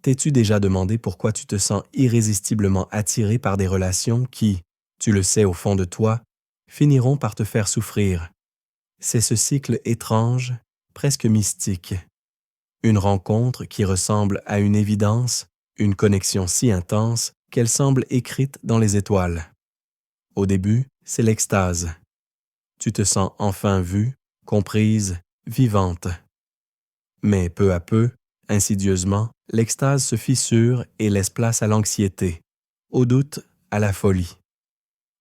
T'es-tu déjà demandé pourquoi tu te sens irrésistiblement attiré par des relations qui, tu le sais au fond de toi, finiront par te faire souffrir? C'est ce cycle étrange, presque mystique. Une rencontre qui ressemble à une évidence, une connexion si intense qu'elle semble écrite dans les étoiles. Au début, c'est l'extase. Tu te sens enfin vue, comprise, vivante. Mais peu à peu, insidieusement, l'extase se fissure et laisse place à l'anxiété, au doute, à la folie.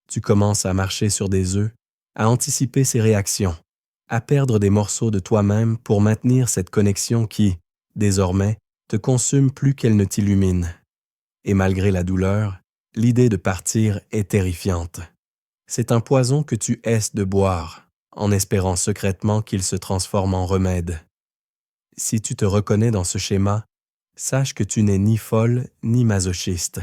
Tu commences à marcher sur des œufs, à anticiper ses réactions, à perdre des morceaux de toi-même pour maintenir cette connexion qui, désormais, te consume plus qu'elle ne t'illumine. Et malgré la douleur, l'idée de partir est terrifiante. C'est un poison que tu hesses de boire, en espérant secrètement qu'il se transforme en remède. Si tu te reconnais dans ce schéma, sache que tu n'es ni folle ni masochiste.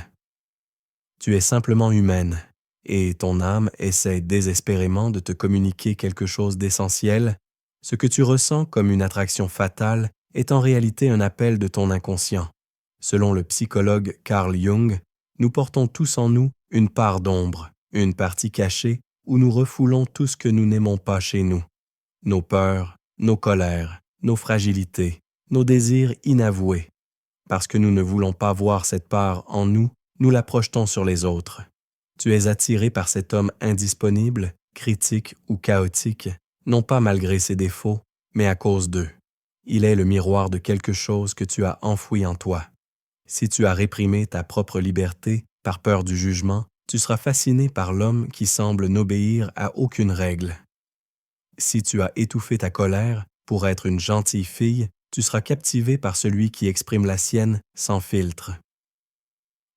Tu es simplement humaine, et ton âme essaie désespérément de te communiquer quelque chose d'essentiel. Ce que tu ressens comme une attraction fatale est en réalité un appel de ton inconscient. Selon le psychologue Carl Jung, nous portons tous en nous une part d'ombre, une partie cachée où nous refoulons tout ce que nous n'aimons pas chez nous. Nos peurs, nos colères, nos fragilités, nos désirs inavoués. Parce que nous ne voulons pas voir cette part en nous, nous la projetons sur les autres. Tu es attiré par cet homme indisponible, critique ou chaotique, non pas malgré ses défauts, mais à cause d'eux. Il est le miroir de quelque chose que tu as enfoui en toi. Si tu as réprimé ta propre liberté par peur du jugement, tu seras fasciné par l'homme qui semble n'obéir à aucune règle. Si tu as étouffé ta colère pour être une gentille fille, tu seras captivé par celui qui exprime la sienne sans filtre.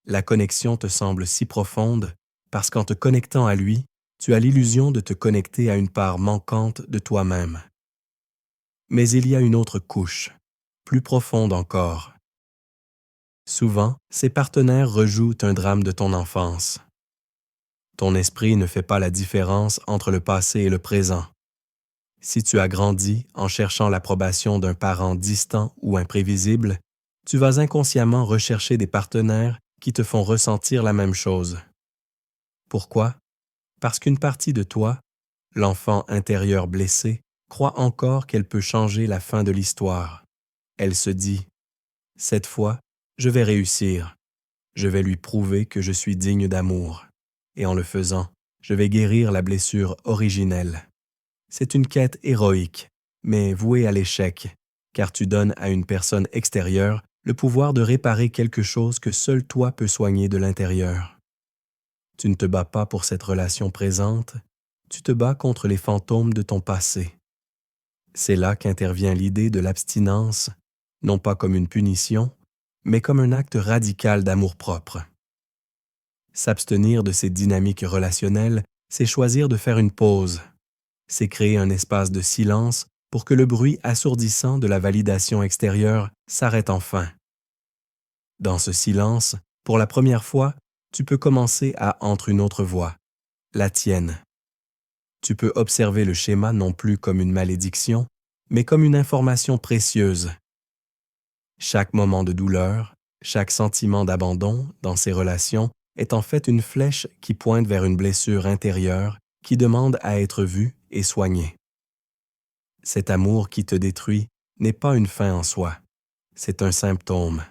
La connexion te semble si profonde parce qu'en te connectant à lui, tu as l'illusion de te connecter à une part manquante de toi-même. Mais il y a une autre couche, plus profonde encore. Souvent, ces partenaires rejouent un drame de ton enfance. Ton esprit ne fait pas la différence entre le passé et le présent. Si tu as grandi en cherchant l'approbation d'un parent distant ou imprévisible, tu vas inconsciemment rechercher des partenaires qui te font ressentir la même chose. Pourquoi? Parce qu'une partie de toi, l'enfant intérieur blessé, croit encore qu'elle peut changer la fin de l'histoire. Elle se dit « Cette fois, je vais réussir. Je vais lui prouver que je suis digne d'amour. Et en le faisant, je vais guérir la blessure originelle. » C'est une quête héroïque, mais vouée à l'échec, car tu donnes à une personne extérieure le pouvoir de réparer quelque chose que seul toi peux soigner de l'intérieur. Tu ne te bats pas pour cette relation présente, tu te bats contre les fantômes de ton passé. C'est là qu'intervient l'idée de l'abstinence, non pas comme une punition, mais comme un acte radical d'amour-propre. S'abstenir de ces dynamiques relationnelles, c'est choisir de faire une pause. C'est créer un espace de silence pour que le bruit assourdissant de la validation extérieure s'arrête enfin. Dans ce silence, pour la première fois, tu peux commencer à entrer une autre voix, la tienne. Tu peux observer le schéma non plus comme une malédiction, mais comme une information précieuse. Chaque moment de douleur, chaque sentiment d'abandon dans ces relations est en fait une flèche qui pointe vers une blessure intérieure qui demande à être vue et soignée. Cet amour qui te détruit n'est pas une fin en soi, c'est un symptôme.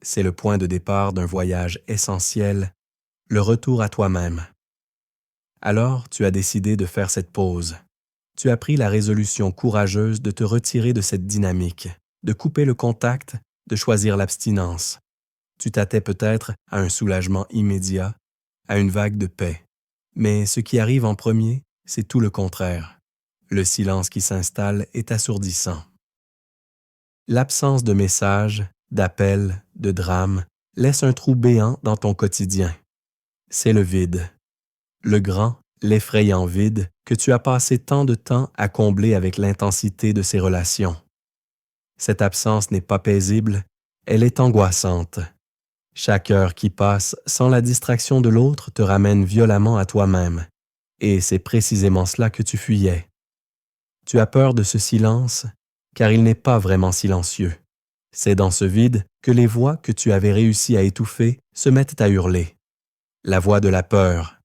C'est le point de départ d'un voyage essentiel, le retour à toi-même. Alors, tu as décidé de faire cette pause. Tu as pris la résolution courageuse de te retirer de cette dynamique, de couper le contact, de choisir l'abstinence. Tu t'attends peut-être à un soulagement immédiat, à une vague de paix. Mais ce qui arrive en premier, c'est tout le contraire. Le silence qui s'installe est assourdissant. L'absence de messages, d'appels, de drames laisse un trou béant dans ton quotidien. C'est le vide. Le grand, l'effrayant vide que tu as passé tant de temps à combler avec l'intensité de ces relations. Cette absence n'est pas paisible, elle est angoissante. Chaque heure qui passe sans la distraction de l'autre te ramène violemment à toi-même, et c'est précisément cela que tu fuyais. Tu as peur de ce silence, car il n'est pas vraiment silencieux. C'est dans ce vide que les voix que tu avais réussi à étouffer se mettent à hurler. La voix de la peur.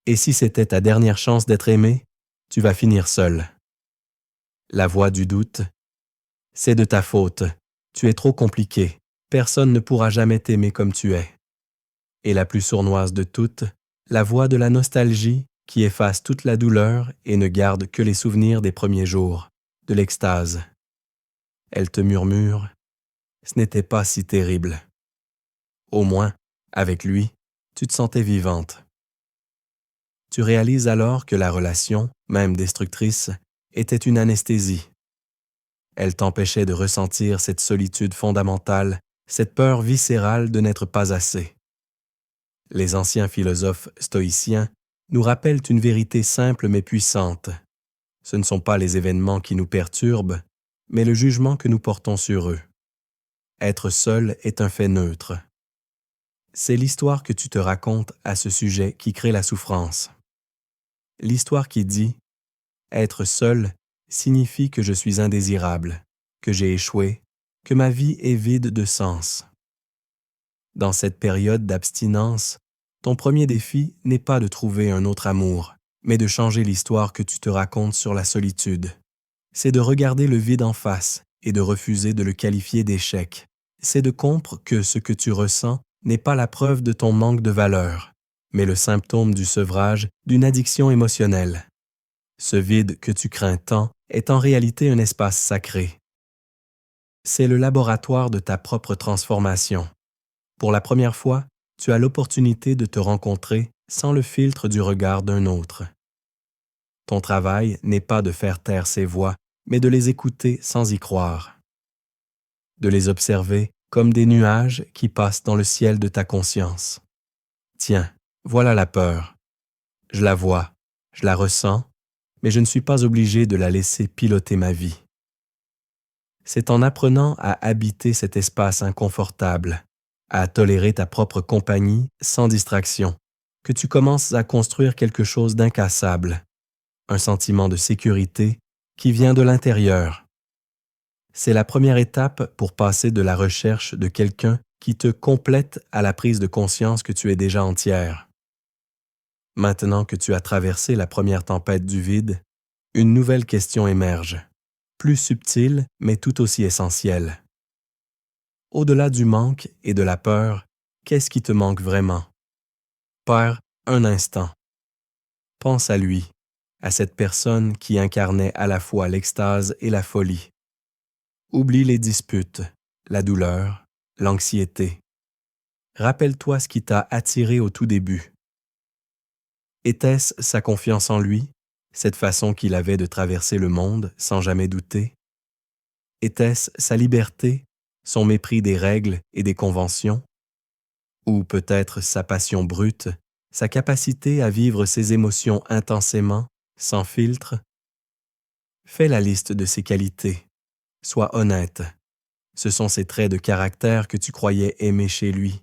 Et si c'était ta dernière chance d'être aimé, tu vas finir seul. La voix du doute. C'est de ta faute. Tu es trop compliqué. Personne ne pourra jamais t'aimer comme tu es. Et la plus sournoise de toutes, la voix de la nostalgie qui efface toute la douleur et ne garde que les souvenirs des premiers jours, de l'extase. Elle te murmure, « Ce n'était pas si terrible. » Au moins, avec lui, tu te sentais vivante. Tu réalises alors que la relation, même destructrice, était une anesthésie. Elle t'empêchait de ressentir cette solitude fondamentale, cette peur viscérale de n'être pas assez. Les anciens philosophes stoïciens nous rappellent une vérité simple mais puissante. Ce ne sont pas les événements qui nous perturbent, mais le jugement que nous portons sur eux. Être seul est un fait neutre. C'est l'histoire que tu te racontes à ce sujet qui crée la souffrance. L'histoire qui dit « Être seul signifie que je suis indésirable, que j'ai échoué, que ma vie est vide de sens. » Dans cette période d'abstinence, ton premier défi n'est pas de trouver un autre amour, mais de changer l'histoire que tu te racontes sur la solitude. C'est de regarder le vide en face et de refuser de le qualifier d'échec. C'est de comprendre que ce que tu ressens n'est pas la preuve de ton manque de valeur, mais le symptôme du sevrage d'une addiction émotionnelle. Ce vide que tu crains tant est en réalité un espace sacré. C'est le laboratoire de ta propre transformation. Pour la première fois, tu as l'opportunité de te rencontrer sans le filtre du regard d'un autre. Ton travail n'est pas de faire taire ces voix, mais de les écouter sans y croire. De les observer comme des nuages qui passent dans le ciel de ta conscience. Tiens, voilà la peur. Je la vois, je la ressens, mais je ne suis pas obligé de la laisser piloter ma vie. C'est en apprenant à habiter cet espace inconfortable, à tolérer ta propre compagnie sans distraction, que tu commences à construire quelque chose d'incassable, un sentiment de sécurité qui vient de l'intérieur. C'est la première étape pour passer de la recherche de quelqu'un qui te complète à la prise de conscience que tu es déjà entière. Maintenant que tu as traversé la première tempête du vide, une nouvelle question émerge, plus subtile mais tout aussi essentielle. Au-delà du manque et de la peur, qu'est-ce qui te manque vraiment? Père, un instant. Pense à lui, à cette personne qui incarnait à la fois l'extase et la folie. Oublie les disputes, la douleur, l'anxiété. Rappelle-toi ce qui t'a attiré au tout début. Était-ce sa confiance en lui, cette façon qu'il avait de traverser le monde sans jamais douter? Était-ce sa liberté, son mépris des règles et des conventions? Ou peut-être sa passion brute, sa capacité à vivre ses émotions intensément, sans filtre? Fais la liste de ses qualités. Sois honnête. Ce sont ces traits de caractère que tu croyais aimer chez lui.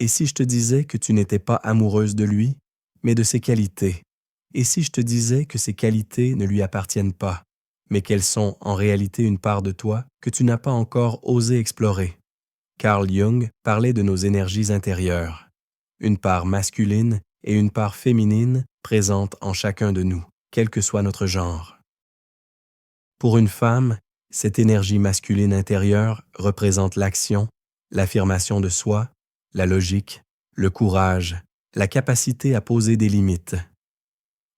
Et si je te disais que tu n'étais pas amoureuse de lui, mais de ses qualités? Et si je te disais que ces qualités ne lui appartiennent pas, mais qu'elles sont en réalité une part de toi que tu n'as pas encore osé explorer? Carl Jung parlait de nos énergies intérieures, une part masculine et une part féminine présente en chacun de nous, quel que soit notre genre. Pour une femme, cette énergie masculine intérieure représente l'action, l'affirmation de soi, la logique, le courage, la capacité à poser des limites.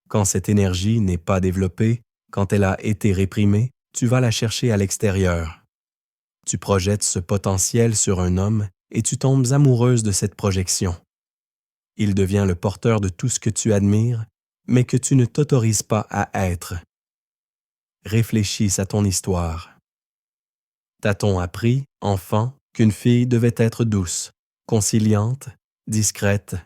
Quand cette énergie n'est pas développée, quand elle a été réprimée, tu vas la chercher à l'extérieur. Tu projettes ce potentiel sur un homme et tu tombes amoureuse de cette projection. Il devient le porteur de tout ce que tu admires, mais que tu ne t'autorises pas à être. Réfléchis à ton histoire. T'a-t-on appris, enfant, qu'une fille devait être douce, conciliante, discrète?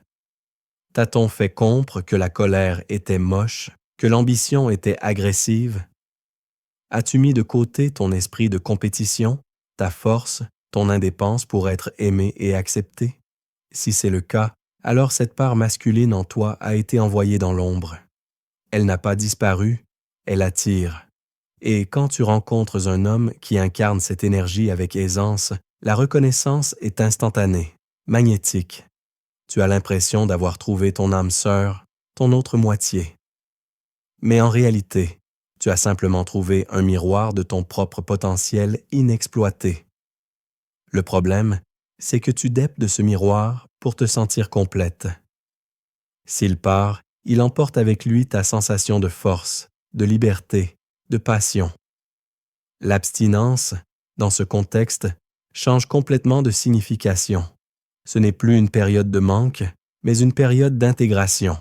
T'a-t-on fait comprendre que la colère était moche, que l'ambition était agressive? As-tu mis de côté ton esprit de compétition, ta force, ton indépendance pour être aimé et accepté? Si c'est le cas, alors cette part masculine en toi a été envoyée dans l'ombre. Elle n'a pas disparu, elle attire. Et quand tu rencontres un homme qui incarne cette énergie avec aisance, La reconnaissance est instantanée, magnétique. Tu as l'impression d'avoir trouvé ton âme sœur, ton autre moitié. Mais en réalité, tu as simplement trouvé un miroir de ton propre potentiel inexploité. Le problème, c'est que tu dépes de ce miroir pour te sentir complète. S'il part, il emporte avec lui ta sensation de force, de liberté, de passion. L'abstinence, dans ce contexte, change complètement de signification. Ce n'est plus une période de manque, mais une période d'intégration.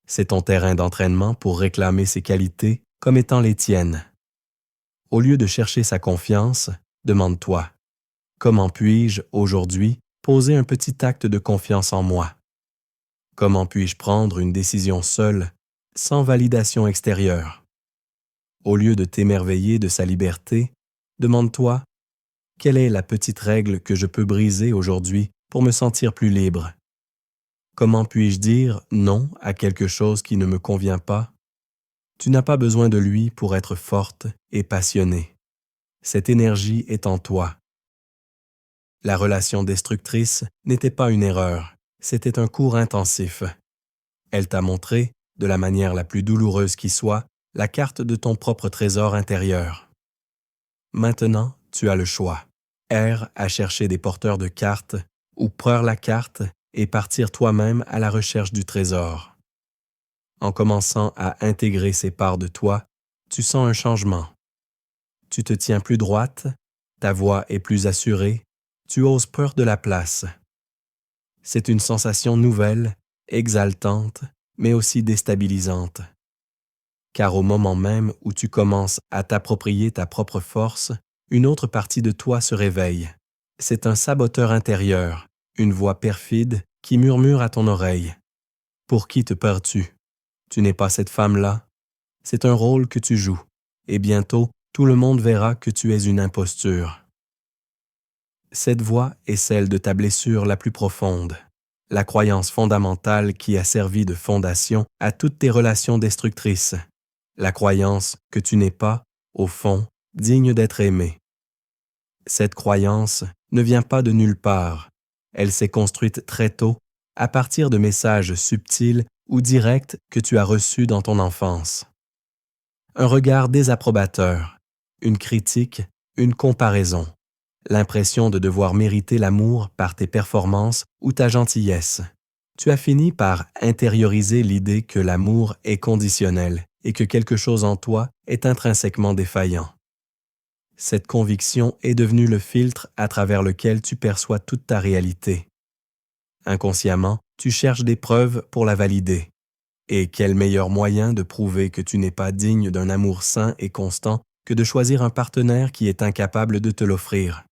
C'est ton terrain d'entraînement pour réclamer ses qualités comme étant les tiennes. Au lieu de chercher sa confiance, demande-toi, comment puis-je, aujourd'hui, poser un petit acte de confiance en moi? Comment puis-je prendre une décision seule, sans validation extérieure? Au lieu de t'émerveiller de sa liberté, demande-toi, quelle est la petite règle que je peux briser aujourd'hui pour me sentir plus libre? Comment puis-je dire non à quelque chose qui ne me convient pas? Tu n'as pas besoin de lui pour être forte et passionnée. Cette énergie est en toi. La relation destructrice n'était pas une erreur, c'était un cours intensif. Elle t'a montré, de la manière la plus douloureuse qui soit, la carte de ton propre trésor intérieur. Maintenant, tu as le choix. Erre à chercher des porteurs de cartes ou prendre la carte et partir toi-même à la recherche du trésor. En commençant à intégrer ces parts de toi, tu sens un changement. Tu te tiens plus droite, ta voix est plus assurée, tu oses peur de la place. C'est une sensation nouvelle, exaltante, mais aussi déstabilisante. Car au moment même où tu commences à t'approprier ta propre force, une autre partie de toi se réveille. C'est un saboteur intérieur, une voix perfide qui murmure à ton oreille. Pour qui te perds-tu? Tu n'es pas cette femme-là. C'est un rôle que tu joues, et bientôt, tout le monde verra que tu es une imposture. Cette voix est celle de ta blessure la plus profonde, la croyance fondamentale qui a servi de fondation à toutes tes relations destructrices, la croyance que tu n'es pas, au fond, digne d'être aimé. Cette croyance ne vient pas de nulle part, elle s'est construite très tôt à partir de messages subtils ou directs que tu as reçus dans ton enfance. Un regard désapprobateur, une critique, une comparaison, l'impression de devoir mériter l'amour par tes performances ou ta gentillesse. Tu as fini par intérioriser l'idée que l'amour est conditionnel et que quelque chose en toi est intrinsèquement défaillant. Cette conviction est devenue le filtre à travers lequel tu perçois toute ta réalité. Inconsciemment, tu cherches des preuves pour la valider. Et quel meilleur moyen de prouver que tu n'es pas digne d'un amour sain et constant que de choisir un partenaire qui est incapable de te l'offrir.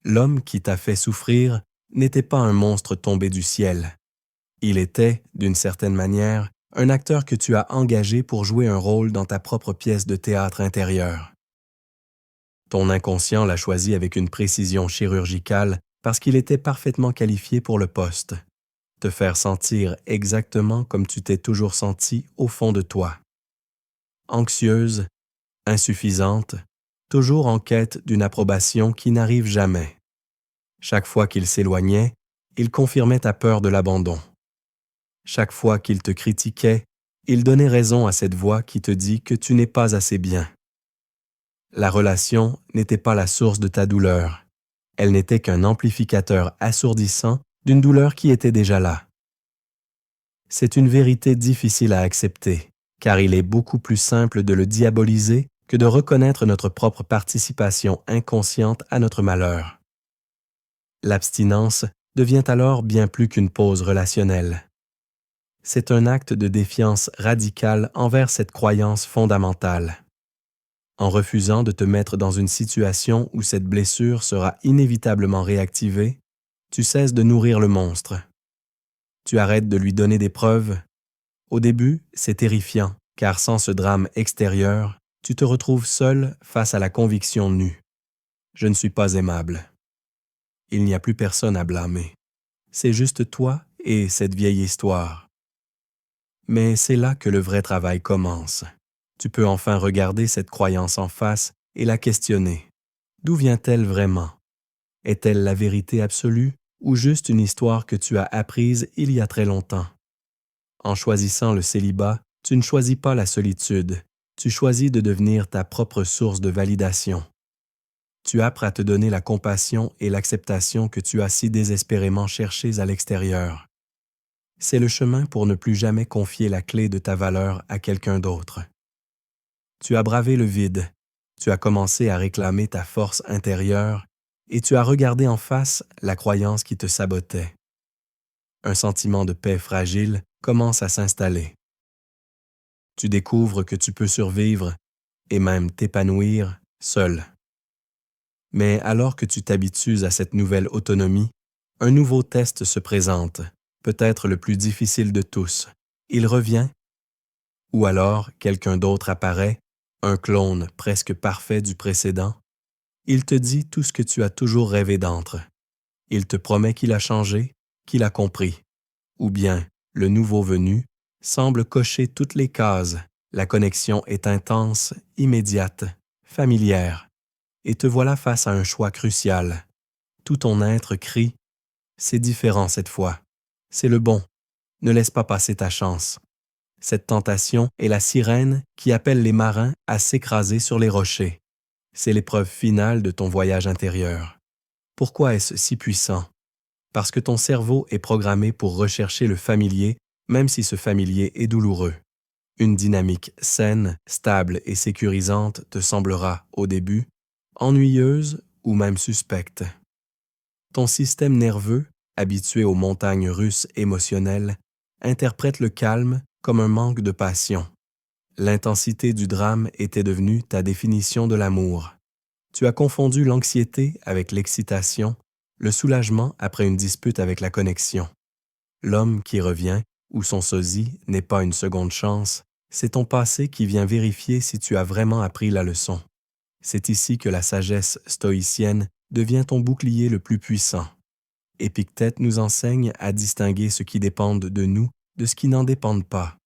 L'homme qui t'a fait souffrir n'était pas un monstre tombé du ciel. Il était, d'une certaine manière, un acteur que tu as engagé pour jouer un rôle dans ta propre pièce de théâtre intérieure. Ton inconscient l'a choisi avec une précision chirurgicale parce qu'il était parfaitement qualifié pour le poste. Te faire sentir exactement comme tu t'es toujours senti au fond de toi. Anxieuse, insuffisante, toujours en quête d'une approbation qui n'arrive jamais. Chaque fois qu'il s'éloignait, il confirmait ta peur de l'abandon. Chaque fois qu'il te critiquait, il donnait raison à cette voix qui te dit que tu n'es pas assez bien. La relation n'était pas la source de ta douleur. Elle n'était qu'un amplificateur assourdissant d'une douleur qui était déjà là. C'est une vérité difficile à accepter, car il est beaucoup plus simple de le diaboliser que de reconnaître notre propre participation inconsciente à notre malheur. L'abstinence devient alors bien plus qu'une pause relationnelle. C'est un acte de défiance radicale envers cette croyance fondamentale. En refusant de te mettre dans une situation où cette blessure sera inévitablement réactivée, tu cesses de nourrir le monstre. Tu arrêtes de lui donner des preuves. Au début, c'est terrifiant, car sans ce drame extérieur, tu te retrouves seul face à la conviction nue. Je ne suis pas aimable. Il n'y a plus personne à blâmer. C'est juste toi et cette vieille histoire. Mais c'est là que le vrai travail commence. Tu peux enfin regarder cette croyance en face et la questionner. D'où vient-elle vraiment? Est-elle la vérité absolue ou juste une histoire que tu as apprise il y a très longtemps? En choisissant le célibat, tu ne choisis pas la solitude, tu choisis de devenir ta propre source de validation. Tu apprends à te donner la compassion et l'acceptation que tu as si désespérément cherchées à l'extérieur. C'est le chemin pour ne plus jamais confier la clé de ta valeur à quelqu'un d'autre. Tu as bravé le vide, tu as commencé à réclamer ta force intérieure et tu as regardé en face la croyance qui te sabotait. Un sentiment de paix fragile commence à s'installer. Tu découvres que tu peux survivre et même t'épanouir seul. Mais alors que tu t'habitues à cette nouvelle autonomie, un nouveau test se présente, peut-être le plus difficile de tous. Il revient, ou alors quelqu'un d'autre apparaît, un clone presque parfait du précédent. Il te dit tout ce que tu as toujours rêvé d'entre. Il te promet qu'il a changé, qu'il a compris. Ou bien, le nouveau venu semble cocher toutes les cases. La connexion est intense, immédiate, familière. Et te voilà face à un choix crucial. Tout ton être crie « C'est différent cette fois. C'est le bon. Ne laisse pas passer ta chance. » Cette tentation est la sirène qui appelle les marins à s'écraser sur les rochers. C'est l'épreuve finale de ton voyage intérieur. Pourquoi est-ce si puissant? Parce que ton cerveau est programmé pour rechercher le familier, même si ce familier est douloureux. Une dynamique saine, stable et sécurisante te semblera, au début, ennuyeuse ou même suspecte. Ton système nerveux, habitué aux montagnes russes émotionnelles, interprète le calme comme un manque de passion. L'intensité du drame était devenue ta définition de l'amour. Tu as confondu l'anxiété avec l'excitation, le soulagement après une dispute avec la connexion. L'homme qui revient, ou son sosie, n'est pas une seconde chance, c'est ton passé qui vient vérifier si tu as vraiment appris la leçon. C'est ici que la sagesse stoïcienne devient ton bouclier le plus puissant. Épictète nous enseigne à distinguer ce qui dépend de nous de ce qui n'en dépend pas.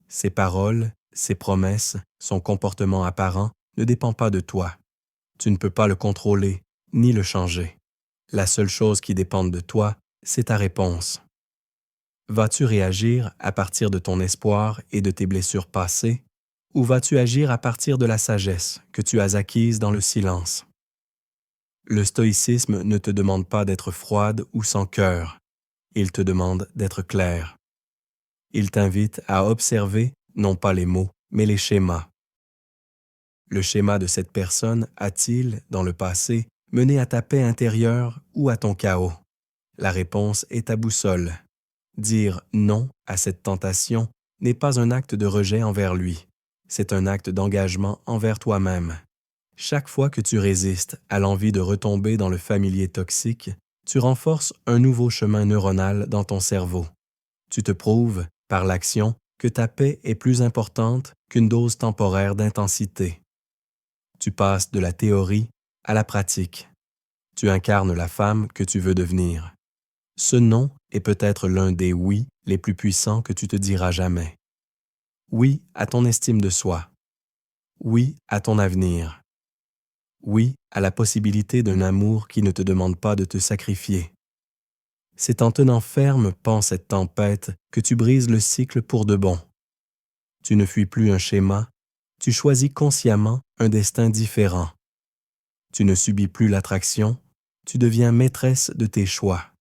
Ses paroles, ses promesses, son comportement apparent ne dépend pas de toi. Tu ne peux pas le contrôler, ni le changer. La seule chose qui dépend de toi, c'est ta réponse. Vas-tu réagir à partir de ton espoir et de tes blessures passées, ou vas-tu agir à partir de la sagesse que tu as acquise dans le silence? Le stoïcisme ne te demande pas d'être froide ou sans cœur, il te demande d'être clair. Il t'invite à observer non pas les mots, mais les schémas. Le schéma de cette personne a-t-il, dans le passé, mené à ta paix intérieure ou à ton chaos? La réponse est ta boussole. Dire non à cette tentation n'est pas un acte de rejet envers lui, c'est un acte d'engagement envers toi-même. Chaque fois que tu résistes à l'envie de retomber dans le familier toxique, tu renforces un nouveau chemin neuronal dans ton cerveau. Tu te prouves, par l'action, que ta paix est plus importante qu'une dose temporaire d'intensité. Tu passes de la théorie à la pratique. Tu incarnes la femme que tu veux devenir. Ce non est peut-être l'un des oui les plus puissants que tu te diras jamais. Oui à ton estime de soi. Oui à ton avenir. Oui à la possibilité d'un amour qui ne te demande pas de te sacrifier. C'est en tenant ferme pendant cette tempête que tu brises le cycle pour de bon. Tu ne fuis plus un schéma, tu choisis consciemment un destin différent. Tu ne subis plus l'attraction, tu deviens maîtresse de tes choix.